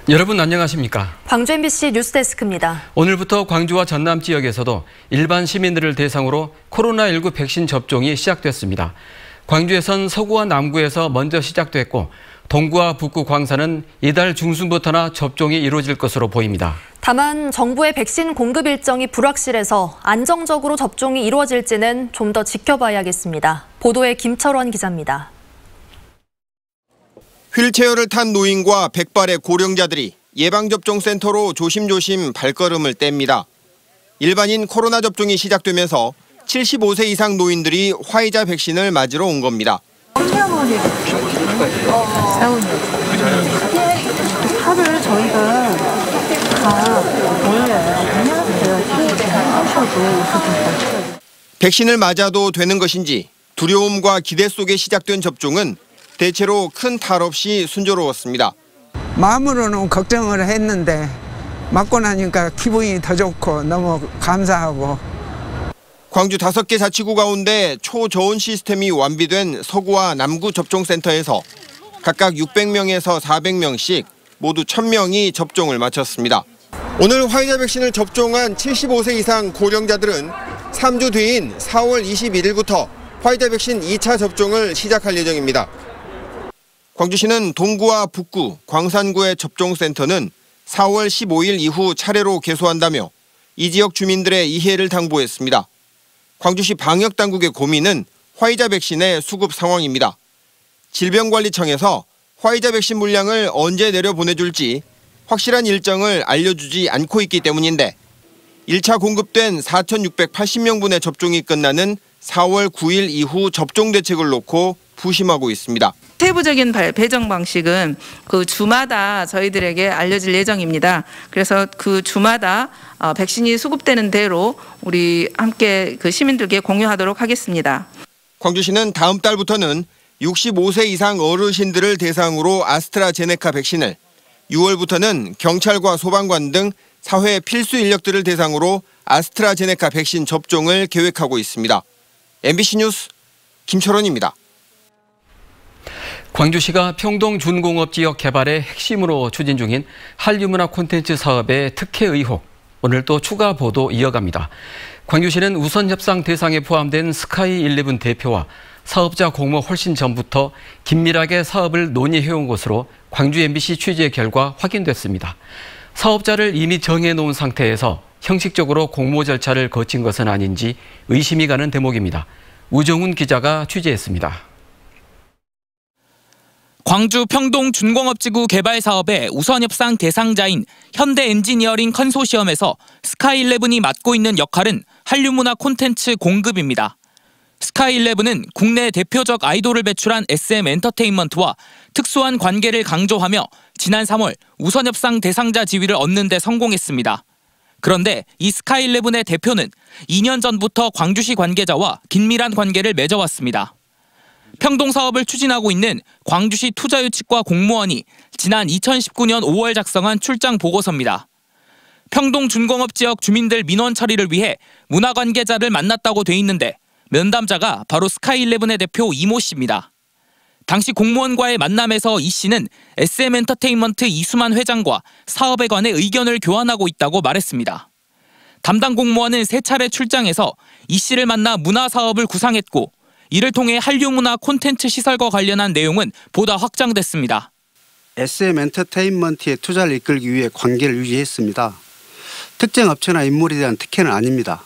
여러분 안녕하십니까? 광주 MBC 뉴스데스크입니다. 오늘부터 광주와 전남 지역에서도 일반 시민들을 대상으로 코로나19 백신 접종이 시작됐습니다. 광주에선 서구와 남구에서 먼저 시작됐고 동구와 북구 광산은 이달 중순부터나 접종이 이루어질 것으로 보입니다. 다만 정부의 백신 공급 일정이 불확실해서 안정적으로 접종이 이루어질지는 좀 더 지켜봐야겠습니다. 보도에 김철원 기자입니다. 휠체어를 탄 노인과 백발의 고령자들이 예방접종센터로 조심조심 발걸음을 뗍니다. 일반인 코로나 접종이 시작되면서 75세 이상 노인들이 화이자 백신을 맞으러 온 겁니다. 하루를 저희가 다 몰려요. 백신을 맞아도 되는 것인지 두려움과 기대 속에 시작된 접종은 대체로 큰 탈 없이 순조로웠습니다. 마음으로는 걱정을 했는데 맞고 나니까 기분이 더 좋고 너무 감사하고. 광주 5개 자치구 가운데 초저온 시스템이 완비된 서구와 남구 접종센터에서 각각 600명에서 400명씩 모두 1000명이 접종을 마쳤습니다. 오늘 화이자 백신을 접종한 75세 이상 고령자들은 3주 뒤인 4월 21일부터 화이자 백신 2차 접종을 시작할 예정입니다. 광주시는 동구와 북구, 광산구의 접종센터는 4월 15일 이후 차례로 개소한다며 이 지역 주민들의 이해를 당부했습니다. 광주시 방역당국의 고민은 화이자 백신의 수급 상황입니다. 질병관리청에서 화이자 백신 물량을 언제 내려보내줄지 확실한 일정을 알려주지 않고 있기 때문인데 1차 공급된 4,680명분의 접종이 끝나는 4월 9일 이후 접종 대책을 놓고 부심하고 있습니다. 세부적인 배정 방식은 그 주마다 저희들에게 알려질 예정입니다. 그래서 그 주마다 백신이 수급되는 대로 우리 함께 그 시민들께 공유하도록 하겠습니다. 광주시는 다음 달부터는 65세 이상 어르신들을 대상으로 아스트라제네카 백신을, 6월부터는 경찰과 소방관 등 사회 필수 인력들을 대상으로 아스트라제네카 백신 접종을 계획하고 있습니다. MBC 뉴스 김철원입니다. 광주시가 평동준공업 지역 개발의 핵심으로 추진 중인 한류문화 콘텐츠 사업의 특혜 의혹, 오늘 또 추가 보도 이어갑니다. 광주시는 우선협상 대상에 포함된 스카이11 대표와 사업자 공모 훨씬 전부터 긴밀하게 사업을 논의해온 것으로 광주 MBC 취재 결과 확인됐습니다. 사업자를 이미 정해놓은 상태에서 형식적으로 공모 절차를 거친 것은 아닌지 의심이 가는 대목입니다. 우정훈 기자가 취재했습니다. 광주 평동준공업지구 개발 사업의 우선협상 대상자인 현대엔지니어링 컨소시엄에서 스카이11이 맡고 있는 역할은 한류문화 콘텐츠 공급입니다. 스카이11은 국내 대표적 아이돌을 배출한 SM엔터테인먼트와 특수한 관계를 강조하며 지난 3월 우선협상 대상자 지위를 얻는 데 성공했습니다. 그런데 이 스카이11의 대표는 2년 전부터 광주시 관계자와 긴밀한 관계를 맺어왔습니다. 평동 사업을 추진하고 있는 광주시 투자유치과 공무원이 지난 2019년 5월 작성한 출장 보고서입니다. 평동 준공업 지역 주민들 민원 처리를 위해 문화 관계자를 만났다고 돼 있는데 면담자가 바로 스카이11의 대표 이모 씨입니다. 당시 공무원과의 만남에서 이 씨는 SM엔터테인먼트 이수만 회장과 사업에 관해 의견을 교환하고 있다고 말했습니다. 담당 공무원은 3차례 출장해서 이 씨를 만나 문화 사업을 구상했고 이를 통해 한류문화 콘텐츠 시설과 관련한 내용은 보다 확장됐습니다. SM엔터테인먼트의 투자를 이끌기 위해 관계를 유지했습니다. 특정 업체나 인물에 대한 특혜는 아닙니다.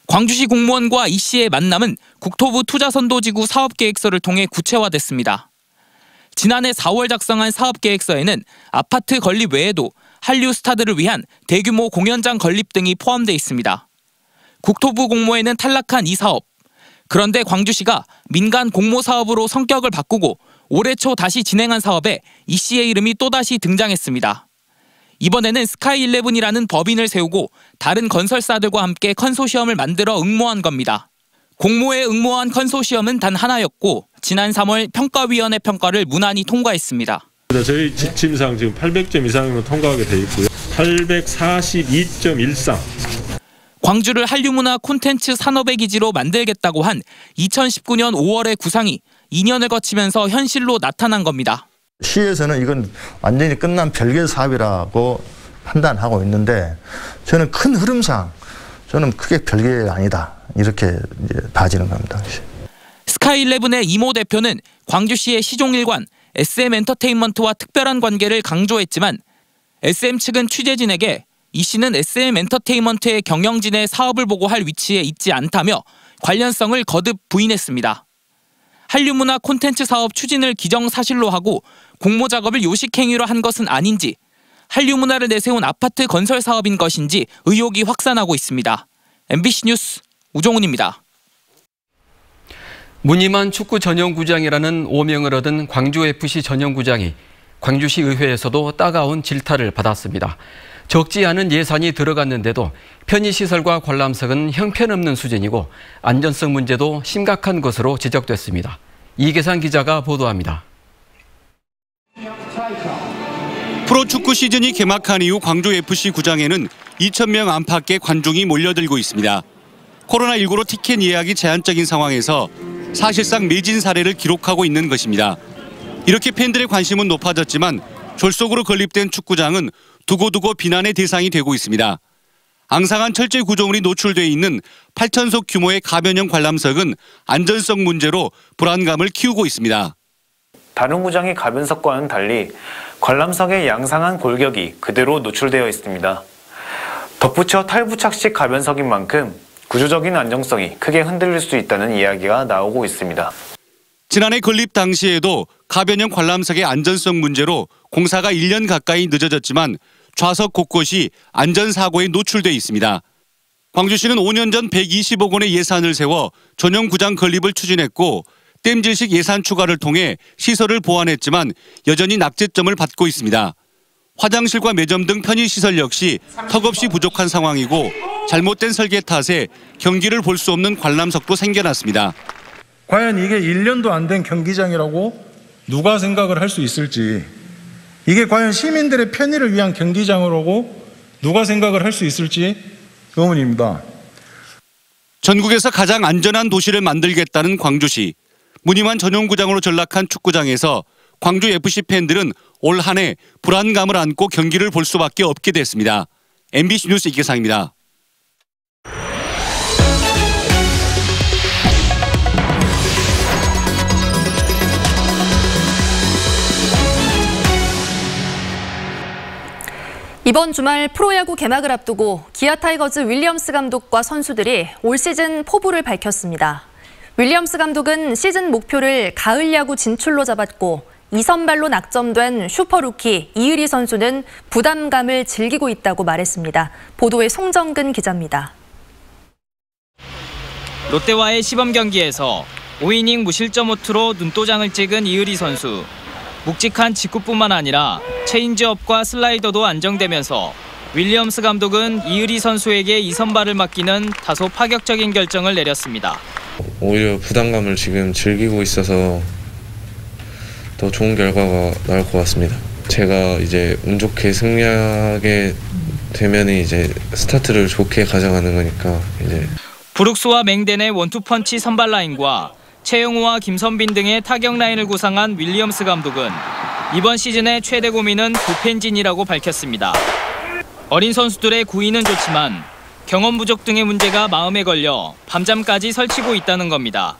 광주시 공무원과 이 씨의 만남은 국토부 투자선도지구 사업계획서를 통해 구체화됐습니다. 지난해 4월 작성한 사업계획서에는 아파트 건립 외에도 한류 스타들을 위한 대규모 공연장 건립 등이 포함되어 있습니다. 국토부 공모에는 탈락한 이 사업. 그런데 광주시가 민간 공모 사업으로 성격을 바꾸고 올해 초 다시 진행한 사업에 이 씨의 이름이 또다시 등장했습니다. 이번에는 스카이11이라는 법인을 세우고 다른 건설사들과 함께 컨소시엄을 만들어 응모한 겁니다. 공모에 응모한 컨소시엄은 단 하나였고 지난 3월 평가위원회 평가를 무난히 통과했습니다. 저희 지침상 지금 800점 이상으로 통과하게 돼 있고요. 842.13. 광주를 한류문화 콘텐츠 산업의 기지로 만들겠다고 한 2019년 5월의 구상이 2년을 거치면서 현실로 나타난 겁니다. 시에서는 이건 완전히 끝난 별개 사업이라고 판단하고 있는데 저는 큰 흐름상 저는 크게 별개가 아니다 이렇게 이제 봐지는 겁니다. 스카이11의 이모 대표는 광주시의 시종일관 SM엔터테인먼트와 특별한 관계를 강조했지만 SM 측은 취재진에게 이 씨는 SM엔터테인먼트의 경영진의 사업을 보고 할 위치에 있지 않다며 관련성을 거듭 부인했습니다. 한류문화 콘텐츠 사업 추진을 기정사실로 하고 공모 작업을 요식행위로 한 것은 아닌지, 한류문화를 내세운 아파트 건설 사업인 것인지 의혹이 확산하고 있습니다. MBC 뉴스 우종훈입니다. 무늬만 축구 전용구장이라는 오명을 얻은 광주FC 전용구장이 광주시 의회에서도 따가운 질타를 받았습니다. 적지 않은 예산이 들어갔는데도 편의시설과 관람석은 형편없는 수준이고 안전성 문제도 심각한 것으로 지적됐습니다. 이계산 기자가 보도합니다. 프로축구 시즌이 개막한 이후 광주FC 구장에는 2,000명 안팎의 관중이 몰려들고 있습니다. 코로나19로 티켓 예약이 제한적인 상황에서 사실상 매진 사례를 기록하고 있는 것입니다. 이렇게 팬들의 관심은 높아졌지만 졸속으로 건립된 축구장은 두고두고 비난의 대상이 되고 있습니다. 앙상한 철제 구조물이 노출돼 있는 8,000석 규모의 가변형 관람석은 안전성 문제로 불안감을 키우고 있습니다. 다른 구장의 가변석과는 달리 관람석의 양상한 골격이 그대로 노출되어 있습니다. 덧붙여 탈부착식 가변석인 만큼 구조적인 안정성이 크게 흔들릴 수 있다는 이야기가 나오고 있습니다. 지난해 건립 당시에도 가변형 관람석의 안전성 문제로 공사가 1년 가까이 늦어졌지만 좌석 곳곳이 안전사고에 노출돼 있습니다. 광주시는 5년 전 120억 원의 예산을 세워 전용 구장 건립을 추진했고 땜질식 예산 추가를 통해 시설을 보완했지만 여전히 낙제점을 받고 있습니다. 화장실과 매점 등 편의시설 역시 턱없이 부족한 상황이고 잘못된 설계 탓에 경기를 볼 수 없는 관람석도 생겨났습니다. 과연 이게 1년도 안 된 경기장이라고 누가 생각을 할 수 있을지, 이게 과연 시민들의 편의를 위한 경기장으로고 누가 생각을 할 수 있을지 의문입니다. 전국에서 가장 안전한 도시를 만들겠다는 광주시. 무늬만 전용구장으로 전락한 축구장에서 광주FC 팬들은 올 한 해 불안감을 안고 경기를 볼 수밖에 없게 됐습니다. MBC 뉴스 이계상입니다. 이번 주말 프로야구 개막을 앞두고 기아 타이거즈 윌리엄스 감독과 선수들이 올 시즌 포부를 밝혔습니다. 윌리엄스 감독은 시즌 목표를 가을 야구 진출로 잡았고 2선발로 낙점된 슈퍼루키 이의리 선수는 부담감을 즐기고 있다고 말했습니다. 보도에 송정근 기자입니다. 롯데와의 시범 경기에서 5이닝 무실점 호투로 눈도장을 찍은 이의리 선수. 묵직한 직구뿐만 아니라 체인지업과 슬라이더도 안정되면서 윌리엄스 감독은 이의리 선수에게 2선발을 맡기는 다소 파격적인 결정을 내렸습니다. 오히려 부담감을 지금 즐기고 있어서 더 좋은 결과가 나올 것 같습니다. 제가 이제 운 좋게 승리하게 되면 이제 스타트를 좋게 가져가는 거니까 이제. 브룩스와 맹덴의 원투펀치 선발 라인과 최영우와 김선빈 등의 타격 라인을 구상한 윌리엄스 감독은 이번 시즌의 최대 고민은 부펜진이라고 밝혔습니다. 어린 선수들의 구위는 좋지만 경험 부족 등의 문제가 마음에 걸려 밤잠까지 설치고 있다는 겁니다.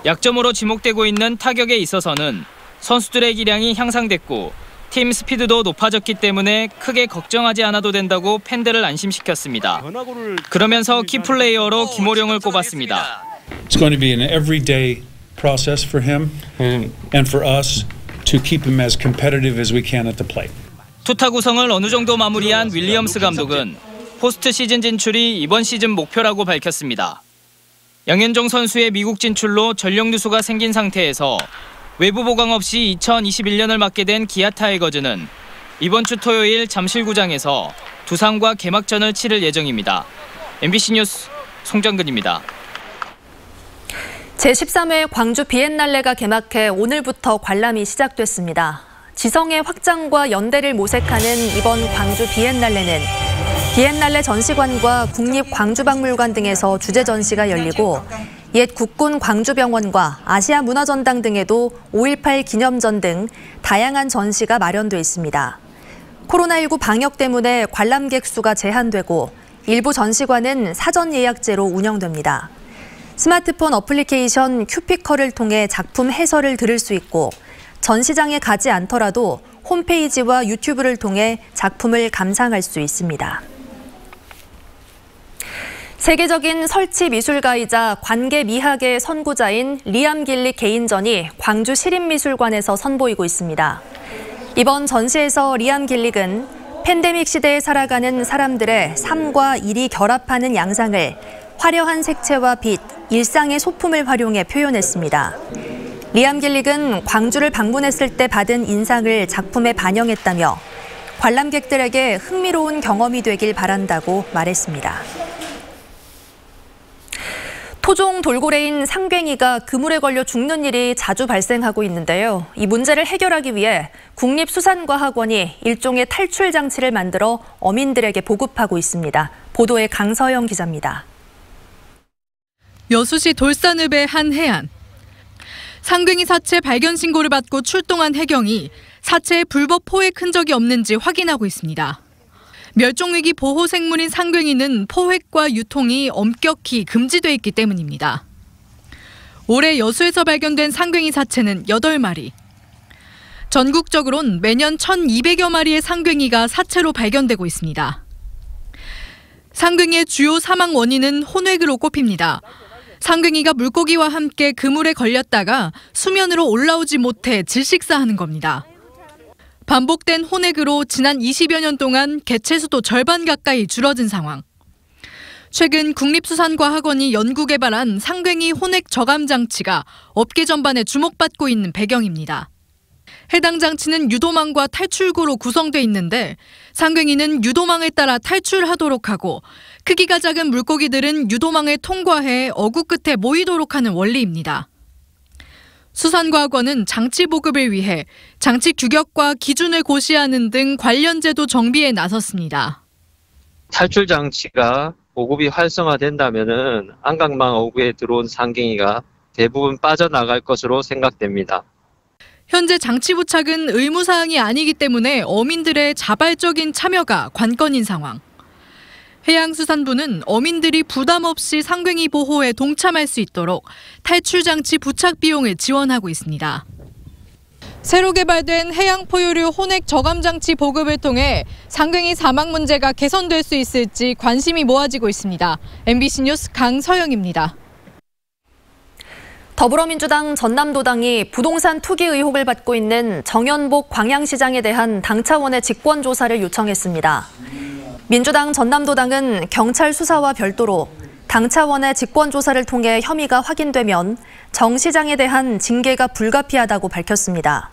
약점으로 지목되고 있는 타격에 있어서는 선수들의 기량이 향상됐고 팀 스피드도 높아졌기 때문에 크게 걱정하지 않아도 된다고 팬들을 안심시켰습니다. 그러면서 키플레이어로 김호령을 꼽았습니다. It's going to be an everyday process for him and for us to keep him as competitive as we can at the plate. 투타 구성을 어느 정도 마무리한 윌리엄스 감독은 포스트 시즌 진출이 이번 시즌 목표라고 밝혔습니다. 양현종 선수의 미국 진출로 전력 누수가 생긴 상태에서 외부 보강 없이 2021년을 맞게 된 기아 타이거즈는 이번 주 토요일 잠실구장에서 두산과 개막전을 치를 예정입니다. MBC 뉴스 송정근입니다. 제13회 광주 비엔날레가 개막해 오늘부터 관람이 시작됐습니다. 지성의 확장과 연대를 모색하는 이번 광주 비엔날레는 비엔날레 전시관과 국립광주박물관 등에서 주제 전시가 열리고 옛 국군 광주병원과 아시아문화전당 등에도 5.18 기념전 등 다양한 전시가 마련돼 있습니다. 코로나19 방역 때문에 관람객 수가 제한되고 일부 전시관은 사전 예약제로 운영됩니다. 스마트폰 어플리케이션 큐피컬을 통해 작품 해설을 들을 수 있고 전시장에 가지 않더라도 홈페이지와 유튜브를 통해 작품을 감상할 수 있습니다. 세계적인 설치 미술가이자 관계 미학의 선구자인 리암 길릭 개인전이 광주 시립미술관에서 선보이고 있습니다. 이번 전시에서 리암 길릭은 팬데믹 시대에 살아가는 사람들의 삶과 일이 결합하는 양상을 화려한 색채와 빛, 일상의 소품을 활용해 표현했습니다. 리암 길릭은 광주를 방문했을 때 받은 인상을 작품에 반영했다며 관람객들에게 흥미로운 경험이 되길 바란다고 말했습니다. 토종 돌고래인 상괭이가 그물에 걸려 죽는 일이 자주 발생하고 있는데요. 이 문제를 해결하기 위해 국립수산과학원이 일종의 탈출 장치를 만들어 어민들에게 보급하고 있습니다. 보도에 강서영 기자입니다. 여수시 돌산읍의 한 해안. 상괭이 사체 발견 신고를 받고 출동한 해경이 사체에 불법 포획 흔적이 없는지 확인하고 있습니다. 멸종위기 보호생물인 상괭이는 포획과 유통이 엄격히 금지돼 있기 때문입니다. 올해 여수에서 발견된 상괭이 사체는 8마리. 전국적으론 매년 1,200여 마리의 상괭이가 사체로 발견되고 있습니다. 상괭이의 주요 사망 원인은 혼획으로 꼽힙니다. 상괭이가 물고기와 함께 그물에 걸렸다가 수면으로 올라오지 못해 질식사하는 겁니다. 반복된 혼획으로 지난 20여 년 동안 개체수도 절반 가까이 줄어든 상황. 최근 국립수산과학원이 연구 개발한 상괭이 혼획 저감 장치가 업계 전반에 주목받고 있는 배경입니다. 해당 장치는 유도망과 탈출구로 구성돼 있는데 상괭이는 유도망에 따라 탈출하도록 하고 크기가 작은 물고기들은 유도망을 통과해 어구 끝에 모이도록 하는 원리입니다. 수산과학원은 장치 보급을 위해 장치 규격과 기준을 고시하는 등 관련 제도 정비에 나섰습니다. 탈출 장치가 보급이 활성화된다면은 안강망 어구에 들어온 상괭이가 대부분 빠져나갈 것으로 생각됩니다. 현재 장치 부착은 의무사항이 아니기 때문에 어민들의 자발적인 참여가 관건인 상황. 해양수산부는 어민들이 부담 없이 상괭이 보호에 동참할 수 있도록 탈출장치 부착 비용을 지원하고 있습니다. 새로 개발된 해양 포유류 혼획 저감장치 보급을 통해 상괭이 사망 문제가 개선될 수 있을지 관심이 모아지고 있습니다. MBC 뉴스 강서영입니다. 더불어민주당 전남도당이 부동산 투기 의혹을 받고 있는 정연복 광양시장에 대한 당 차원의 직권조사를 요청했습니다. 민주당 전남도당은 경찰 수사와 별도로 당 차원의 직권조사를 통해 혐의가 확인되면 정 시장에 대한 징계가 불가피하다고 밝혔습니다.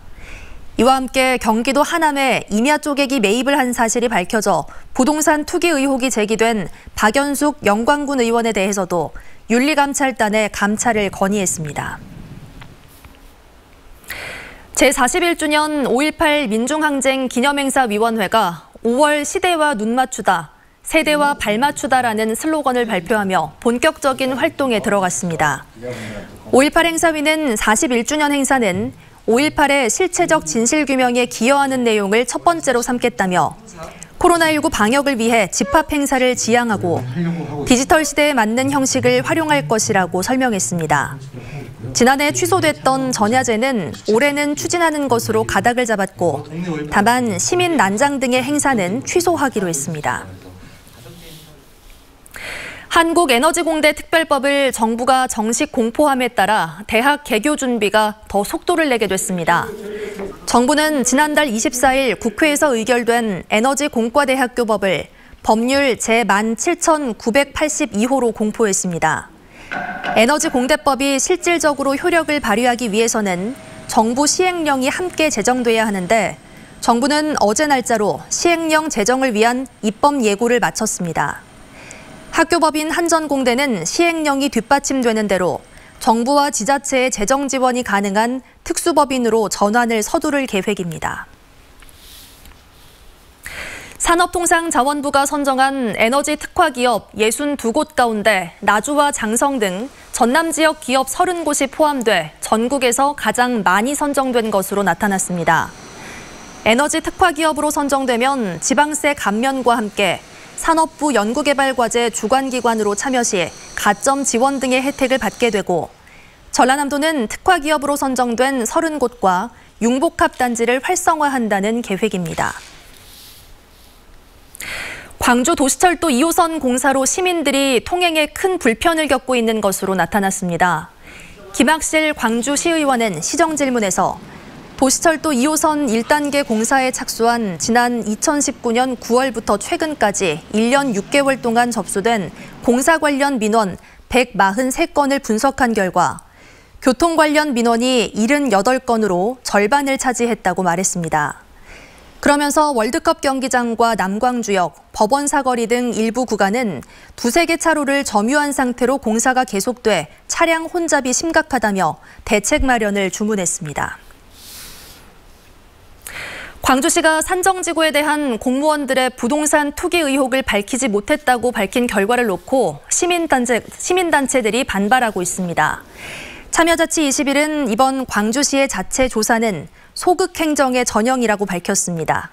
이와 함께 경기도 하남에 임야 쪼개기 매입을 한 사실이 밝혀져 부동산 투기 의혹이 제기된 박연숙 영광군 의원에 대해서도 윤리감찰단에 감찰을 건의했습니다. 제41주년 5.18 민중항쟁 기념행사위원회가 5월 시대와 눈 맞추다, 세대와 발 맞추다라는 슬로건을 발표하며 본격적인 활동에 들어갔습니다. 5.18 행사위는 41주년 행사는 5.18의 실체적 진실규명에 기여하는 내용을 첫 번째로 삼겠다며 코로나19 방역을 위해 집합 행사를 지양하고 디지털 시대에 맞는 형식을 활용할 것이라고 설명했습니다. 지난해 취소됐던 전야제는 올해는 추진하는 것으로 가닥을 잡았고 다만 시민 난장 등의 행사는 취소하기로 했습니다. 한국에너지공대 특별법을 정부가 정식 공포함에 따라 대학 개교 준비가 더 속도를 내게 됐습니다. 정부는 지난달 24일 국회에서 의결된 에너지공과대학교법을 법률 제17,982호로 공포했습니다. 에너지공대법이 실질적으로 효력을 발휘하기 위해서는 정부 시행령이 함께 제정돼야 하는데 정부는 어제 날짜로 시행령 제정을 위한 입법 예고를 마쳤습니다. 학교법인 한전공대는 시행령이 뒷받침되는 대로 정부와 지자체의 재정 지원이 가능한 특수법인으로 전환을 서두를 계획입니다. 산업통상자원부가 선정한 에너지 특화기업 62곳 가운데 나주와 장성 등 전남 지역 기업 30곳이 포함돼 전국에서 가장 많이 선정된 것으로 나타났습니다. 에너지 특화 기업으로 선정되면 지방세 감면과 함께 산업부 연구개발과제 주관기관으로 참여 시 가점 지원 등의 혜택을 받게 되고, 전라남도는 특화 기업으로 선정된 30곳과 융복합 단지를 활성화한다는 계획입니다. 광주 도시철도 2호선 공사로 시민들이 통행에 큰 불편을 겪고 있는 것으로 나타났습니다. 김학실 광주시의원은 시정질문에서 도시철도 2호선 1단계 공사에 착수한 지난 2019년 9월부터 최근까지 1년 6개월 동안 접수된 공사 관련 민원 143건을 분석한 결과 교통 관련 민원이 78건으로 절반을 차지했다고 말했습니다. 그러면서 월드컵 경기장과 남광주역, 법원 사거리 등 일부 구간은 두세 개 차로를 점유한 상태로 공사가 계속돼 차량 혼잡이 심각하다며 대책 마련을 주문했습니다. 광주시가 산정지구에 대한 공무원들의 부동산 투기 의혹을 밝히지 못했다고 밝힌 결과를 놓고 시민단체들이 반발하고 있습니다. 참여자치 21은 이번 광주시의 자체 조사는 소극 행정의 전형이라고 밝혔습니다.